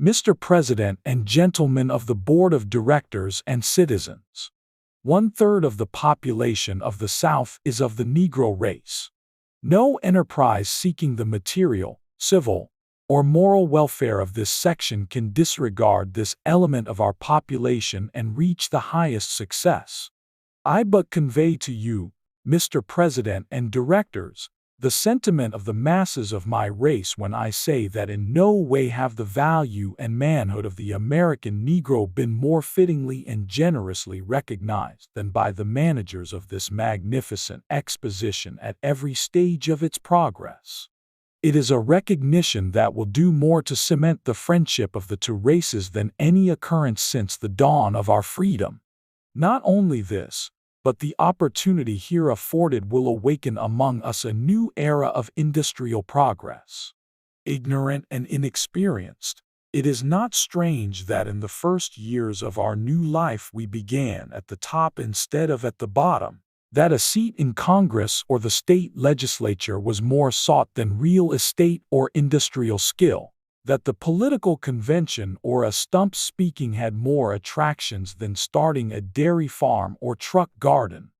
Mr. President and gentlemen of the Board of Directors and citizens. 1/3 of the population of the South is of the Negro race. No enterprise seeking the material, civil, or moral welfare of this section can disregard this element of our population and reach the highest success. I but convey to you, Mr. President and Directors, the sentiment of the masses of my race when I say that in no way have the value and manhood of the American Negro been more fittingly and generously recognized than by the managers of this magnificent exposition at every stage of its progress. It is a recognition that will do more to cement the friendship of the two races than any occurrence since the dawn of our freedom. Not only this, but the opportunity here afforded will awaken among us a new era of industrial progress. Ignorant and inexperienced, it is not strange that in the first years of our new life we began at the top instead of at the bottom, that a seat in Congress or the state legislature was more sought than real estate or industrial skill, that the political convention or a stump speaking had more attractions than starting a dairy farm or truck garden.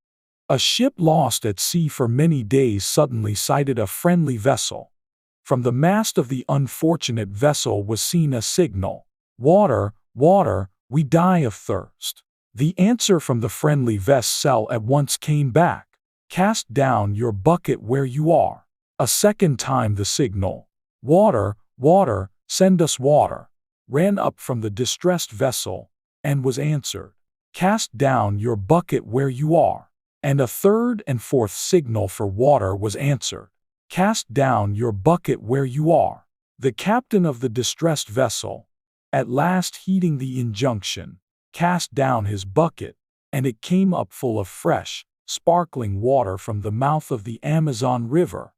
A ship lost at sea for many days suddenly sighted a friendly vessel. From the mast of the unfortunate vessel was seen a signal, "Water, water, we die of thirst." The answer from the friendly vessel at once came back, "Cast down your bucket where you are." A second time the signal, "Water, water, send us water," ran up from the distressed vessel, and was answered, "Cast down your bucket where you are." And a third and fourth signal for water was answered, "Cast down your bucket where you are." The captain of the distressed vessel, at last heeding the injunction, cast down his bucket, and it came up full of fresh, sparkling water from the mouth of the Amazon River.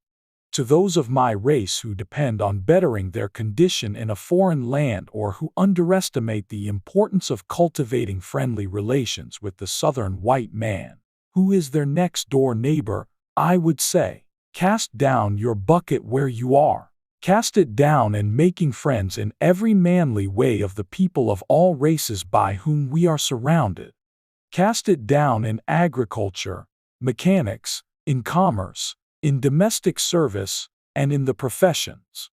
To those of my race who depend on bettering their condition in a foreign land or who underestimate the importance of cultivating friendly relations with the Southern white man, who is their next-door neighbor, I would say, cast down your bucket where you are. Cast it down and making friends in every manly way of the people of all races by whom we are surrounded. Cast it down in agriculture, mechanics, in commerce, in domestic service, and in the professions.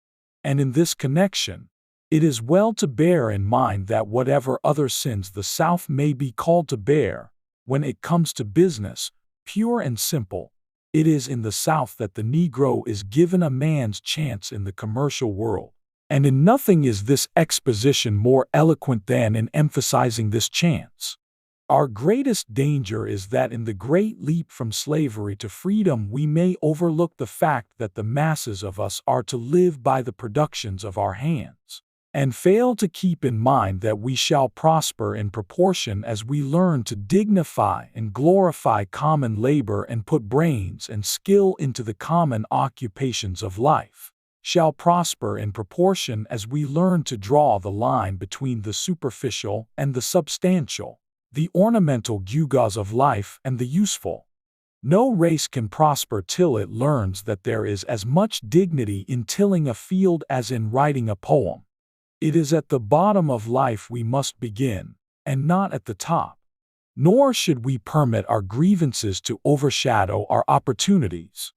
And in this connection, it is well to bear in mind that whatever other sins the South may be called to bear, when it comes to business, pure and simple, it is in the South that the Negro is given a man's chance in the commercial world. And in nothing is this exposition more eloquent than in emphasizing this chance. Our greatest danger is that in the great leap from slavery to freedom we may overlook the fact that the masses of us are to live by the productions of our hands, and fail to keep in mind that we shall prosper in proportion as we learn to dignify and glorify common labor and put brains and skill into the common occupations of life, shall prosper in proportion as we learn to draw the line between the superficial and the substantial, the ornamental gewgaws of life and the useful. No race can prosper till it learns that there is as much dignity in tilling a field as in writing a poem. It is at the bottom of life we must begin, and not at the top. Nor should we permit our grievances to overshadow our opportunities.